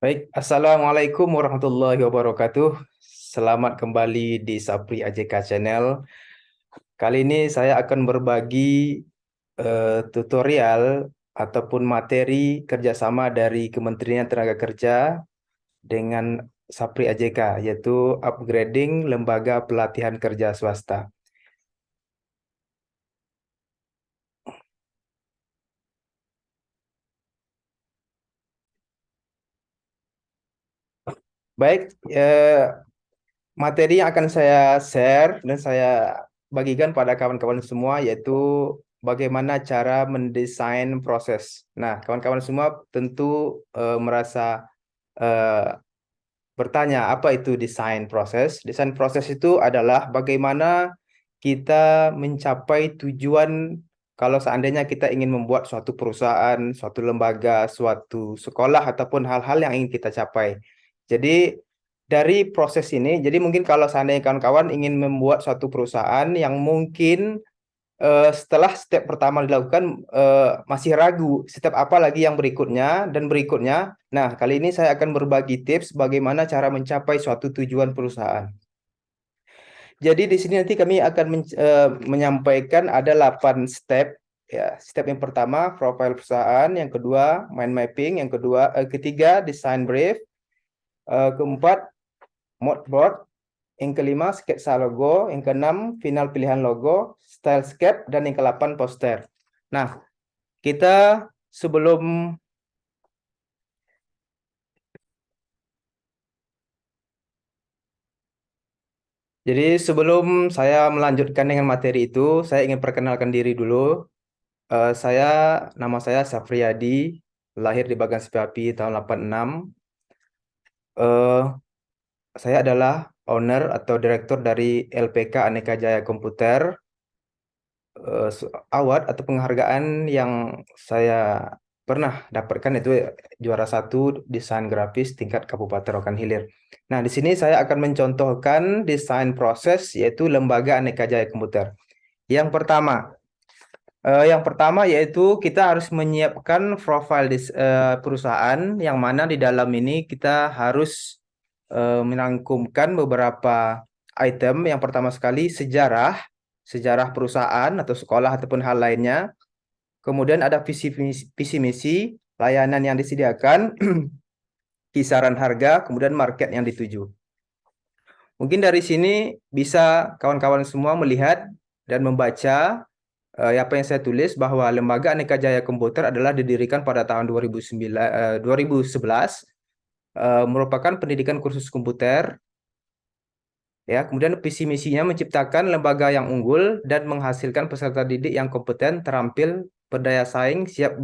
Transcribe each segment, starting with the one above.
Baik, Assalamualaikum warahmatullahi wabarakatuh. Selamat kembali di Sapri AJK Channel. Kali ini saya akan berbagi tutorial ataupun materi kerjasama dari Kementerian Tenaga Kerja dengan Sapri AJK, yaitu upgrading lembaga pelatihan kerja swasta. Baik, materi yang akan saya share dan saya bagikan pada kawan-kawan semua yaitu bagaimana cara mendesain proses. Nah, kawan-kawan semua tentu merasa eh, bertanya apa itu desain proses. Desain proses itu adalah bagaimana kita mencapai tujuan kalau seandainya kita ingin membuat suatu perusahaan, suatu lembaga, suatu sekolah ataupun hal-hal yang ingin kita capai. Jadi dari proses ini, jadi mungkin kalau seandainya kawan-kawan ingin membuat suatu perusahaan yang mungkin setelah step pertama dilakukan masih ragu step apa lagi yang berikutnya dan berikutnya. Nah, kali ini saya akan berbagi tips bagaimana cara mencapai suatu tujuan perusahaan. Jadi di sini nanti kami akan menyampaikan ada 8 step. Ya, step yang pertama profil perusahaan, yang kedua mind mapping, yang ketiga design brief, keempat mood board, yang kelima sketsa logo, yang keenam final pilihan logo, stylescape, dan yang ke-8 poster. Nah, kita sebelum sebelum saya melanjutkan dengan materi itu, saya ingin perkenalkan diri dulu. Saya Nama saya Safriyadi, lahir di Bagan Sepi tahun 86. Eh, saya adalah owner atau direktur dari LPK Aneka Jaya Komputer. Award atau penghargaan yang saya pernah dapatkan itu juara satu desain grafis tingkat Kabupaten Rokan Hilir. Nah, di sini saya akan mencontohkan desain proses yaitu Lembaga Aneka Jaya Komputer. Yang pertama, yaitu kita harus menyiapkan profil perusahaan yang mana di dalam ini kita harus merangkumkan beberapa item. Yang pertama sekali sejarah perusahaan atau sekolah ataupun hal lainnya. Kemudian ada visi misi, layanan yang disediakan, kisaran harga, kemudian market yang dituju. Mungkin dari sini bisa kawan-kawan semua melihat dan membaca apa yang saya tulis bahwa Lembaga Aneka Jaya Komputer adalah didirikan pada tahun 2011, merupakan pendidikan kursus komputer. Ya, kemudian visi misinya menciptakan lembaga yang unggul dan menghasilkan peserta didik yang kompeten, terampil, berdaya saing, siap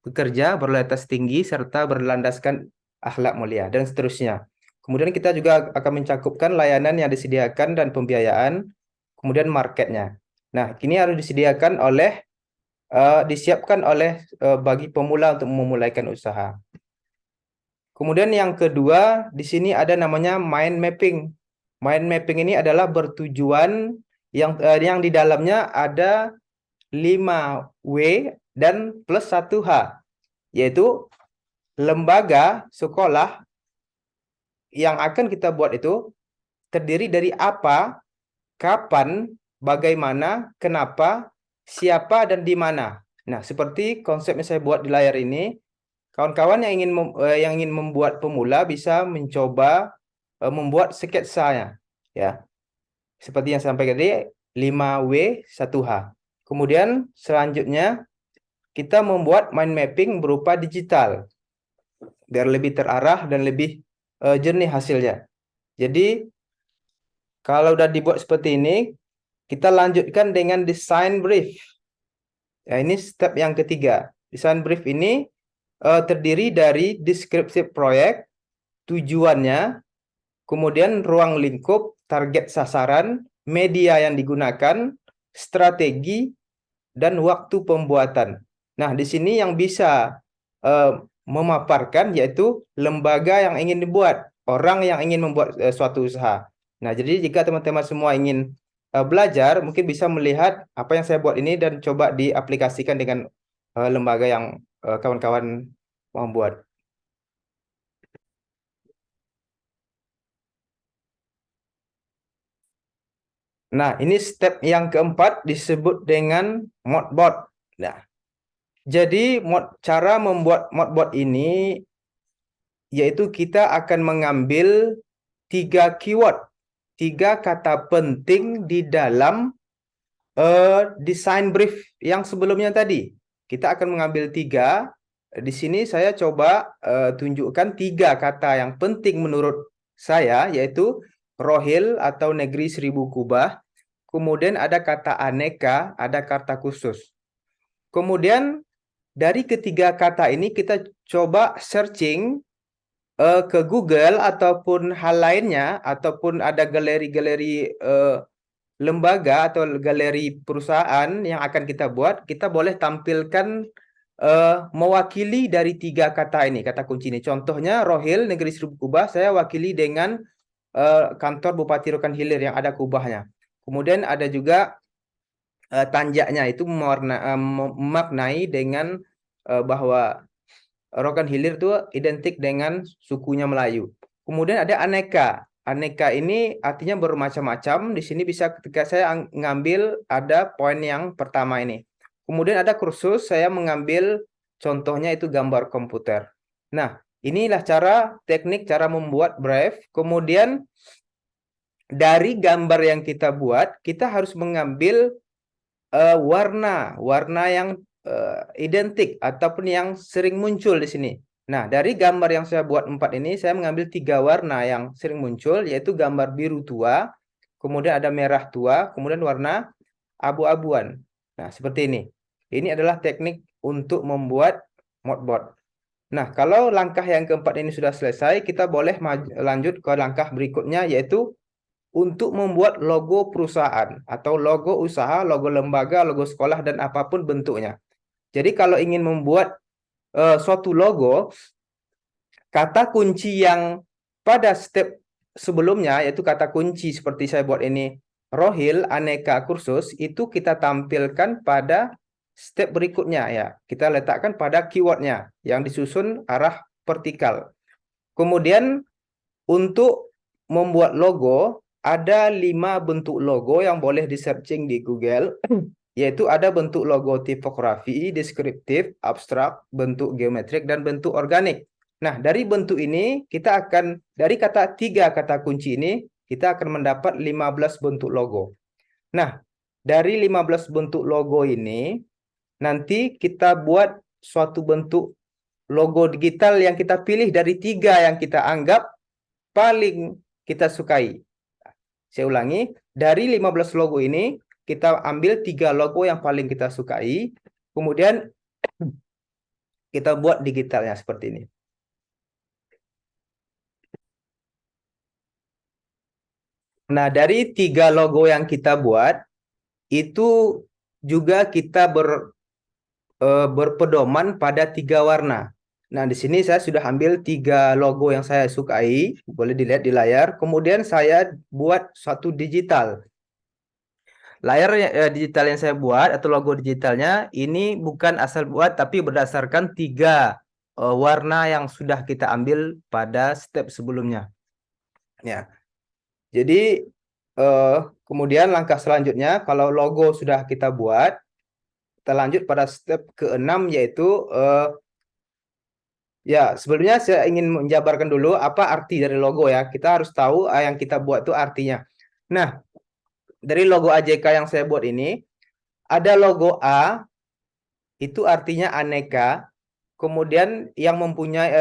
bekerja, berloyalitas tinggi, serta berlandaskan akhlak mulia, dan seterusnya. Kemudian kita juga akan mencakupkan layanan yang disediakan dan pembiayaan, kemudian marketnya. Nah, ini harus disiapkan oleh bagi pemula untuk memulaikan usaha. Kemudian yang kedua, di sini ada namanya mind mapping. Mind mapping ini adalah bertujuan yang di dalamnya ada 5W dan plus 1H, yaitu lembaga sekolah yang akan kita buat itu terdiri dari apa, kapan, bagaimana, kenapa, siapa, dan di mana. Nah, seperti konsep yang saya buat di layar ini, kawan-kawan yang ingin membuat pemula bisa mencoba membuat sketsanya, ya. Seperti yang saya sampaikan tadi, 5W 1H. Kemudian selanjutnya kita membuat mind mapping berupa digital biar lebih terarah dan lebih jernih hasilnya. Jadi kalau udah dibuat seperti ini, kita lanjutkan dengan design brief. Ya, ini step yang ketiga. Design brief ini terdiri dari deskripsi proyek, tujuannya, kemudian ruang lingkup, target sasaran, media yang digunakan, strategi, dan waktu pembuatan. Nah, di sini yang bisa eh, memaparkan yaitu lembaga yang ingin dibuat, orang yang ingin membuat suatu usaha. Nah, jadi jika teman-teman semua ingin belajar, mungkin bisa melihat apa yang saya buat ini dan coba diaplikasikan dengan lembaga yang kawan-kawan mau buat. Nah, ini step yang keempat disebut dengan modboard. Nah, jadi cara membuat modboard ini yaitu kita akan mengambil 3 keyword, 3 kata penting di dalam design brief yang sebelumnya tadi. Kita akan mengambil 3. Di sini saya coba tunjukkan 3 kata yang penting menurut saya, yaitu rohil atau negeri 1000 kubah. Kemudian ada kata aneka, ada kata khusus. Kemudian dari ketiga kata ini kita coba searching ke Google ataupun hal lainnya, ataupun ada galeri-galeri lembaga atau galeri perusahaan yang akan kita buat, kita boleh tampilkan mewakili dari 3 kata ini, kata kunci ini. Contohnya Rohil Negeri 1000 Kubah, saya wakili dengan kantor Bupati Rokan Hilir yang ada kubahnya. Kemudian ada juga tanjaknya, itu memaknai dengan bahwa Rokan Hilir itu identik dengan sukunya Melayu. Kemudian ada aneka. Aneka ini artinya bermacam-macam. Di sini bisa ketika saya ngambil ada poin yang pertama ini. Kemudian ada kursus, saya mengambil contohnya itu gambar komputer. Nah, inilah teknik cara membuat brief. Kemudian dari gambar yang kita buat, kita harus mengambil warna yang identik ataupun yang sering muncul di sini. Nah, dari gambar yang saya buat 4 ini, saya mengambil 3 warna yang sering muncul, yaitu gambar biru tua, kemudian ada merah tua, kemudian warna abu-abuan. Nah, seperti ini. Ini adalah teknik untuk membuat moodboard. Nah, kalau langkah yang keempat ini sudah selesai, kita boleh lanjut ke langkah berikutnya, yaitu untuk membuat logo perusahaan atau logo usaha, logo lembaga, logo sekolah, dan apapun bentuknya. Jadi kalau ingin membuat suatu logo, kata kunci yang pada step sebelumnya, yaitu kata kunci seperti saya buat ini, rohil, aneka, kursus, itu kita tampilkan pada step berikutnya ya. Kita letakkan pada keywordnya yang disusun arah vertikal. Kemudian untuk membuat logo, ada 5 bentuk logo yang boleh di-searching di Google, yaitu ada bentuk logo tipografi, deskriptif, abstrak, bentuk geometrik, dan bentuk organik. Nah, dari bentuk ini, dari 3 kata kunci ini, kita akan mendapat 15 bentuk logo. Nah, dari 15 bentuk logo ini, nanti kita buat suatu bentuk logo digital yang kita pilih dari 3 yang kita anggap paling kita sukai. Saya ulangi, dari 15 logo ini, kita ambil 3 logo yang paling kita sukai, kemudian kita buat digitalnya seperti ini. Nah, dari 3 logo yang kita buat, itu juga kita berpedoman pada 3 warna. Nah, di sini saya sudah ambil 3 logo yang saya sukai, boleh dilihat di layar. Kemudian saya buat satu digital. Layar digital yang saya buat atau logo digitalnya ini bukan asal buat, tapi berdasarkan 3 warna yang sudah kita ambil pada step sebelumnya. Ya, jadi kemudian langkah selanjutnya, kalau logo sudah kita buat, kita lanjut pada step ke-6, yaitu ya, sebelumnya saya ingin menjabarkan dulu apa arti dari logo ya. Kita harus tahu yang kita buat itu artinya. Nah, dari logo AJK yang saya buat ini, ada logo A, itu artinya aneka. Kemudian yang mempunyai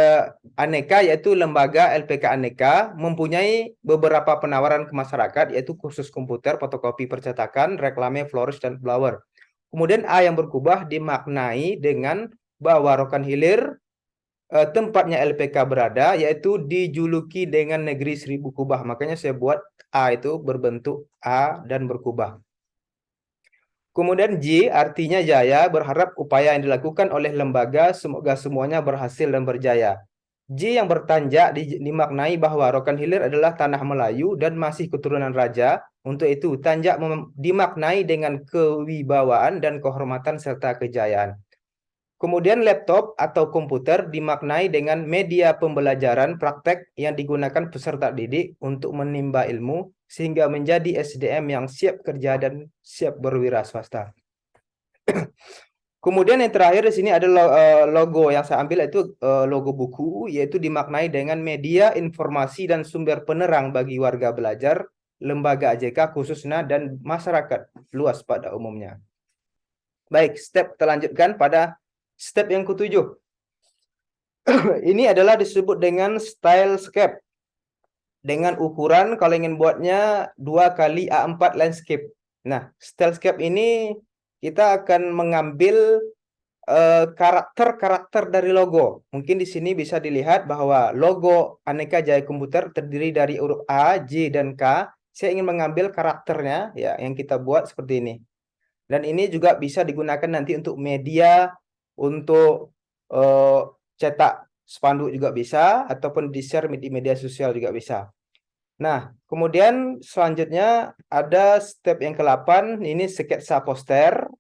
aneka, yaitu lembaga LPK Aneka, mempunyai beberapa penawaran ke masyarakat, yaitu kursus komputer, fotokopi percetakan, reklame, florist, dan flower. Kemudian A yang berkubah dimaknai dengan bahwa Rokan Hilir tempatnya LPK berada, yaitu dijuluki dengan negeri 1000 kubah. Makanya saya buat A itu berbentuk A dan berkubah. Kemudian J artinya jaya, berharap upaya yang dilakukan oleh lembaga semoga semuanya berhasil dan berjaya. J yang bertanjak dimaknai bahwa Rokan Hilir adalah tanah Melayu dan masih keturunan raja. Untuk itu, tanjak dimaknai dengan kewibawaan dan kehormatan serta kejayaan. Kemudian laptop atau komputer dimaknai dengan media pembelajaran praktek yang digunakan peserta didik untuk menimba ilmu sehingga menjadi SDM yang siap kerja dan siap berwira swasta. Kemudian yang terakhir di sini ada logo yang saya ambil, yaitu logo buku, yaitu dimaknai dengan media informasi dan sumber penerang bagi warga belajar, lembaga AJK khususnya, dan masyarakat luas pada umumnya. Baik, kita lanjutkan pada step yang ketujuh. Ini adalah disebut dengan stylescape. Dengan ukuran kalau ingin buatnya 2 kali A4 landscape. Nah, stylescape ini kita akan mengambil karakter-karakter dari logo. Mungkin di sini bisa dilihat bahwa logo Aneka Jaya Komputer terdiri dari huruf A, J, dan K. Saya ingin mengambil karakternya ya yang kita buat seperti ini. Dan ini juga bisa digunakan nanti untuk media, untuk cetak spanduk juga bisa, ataupun di-share di media sosial juga bisa. Nah, kemudian selanjutnya ada step yang ke-8, ini sketsa poster,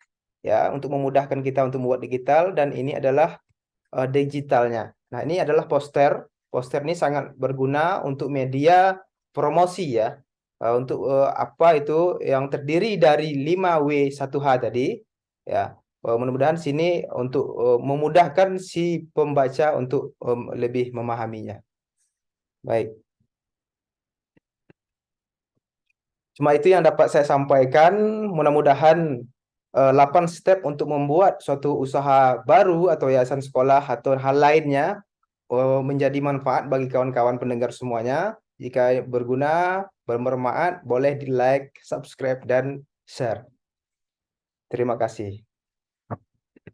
ya, untuk memudahkan kita untuk membuat digital, dan ini adalah digitalnya. Nah, ini adalah poster. Poster ini sangat berguna untuk media promosi ya. Untuk apa itu yang terdiri dari 5W1H tadi ya. Mudah-mudahan sini untuk memudahkan si pembaca untuk lebih memahaminya. Baik. Cuma itu yang dapat saya sampaikan. Mudah-mudahan 8 step untuk membuat suatu usaha baru atau yayasan sekolah atau hal lainnya menjadi manfaat bagi kawan-kawan pendengar semuanya. Jika berguna, bermanfaat, boleh di like, subscribe, dan share. Terima kasih.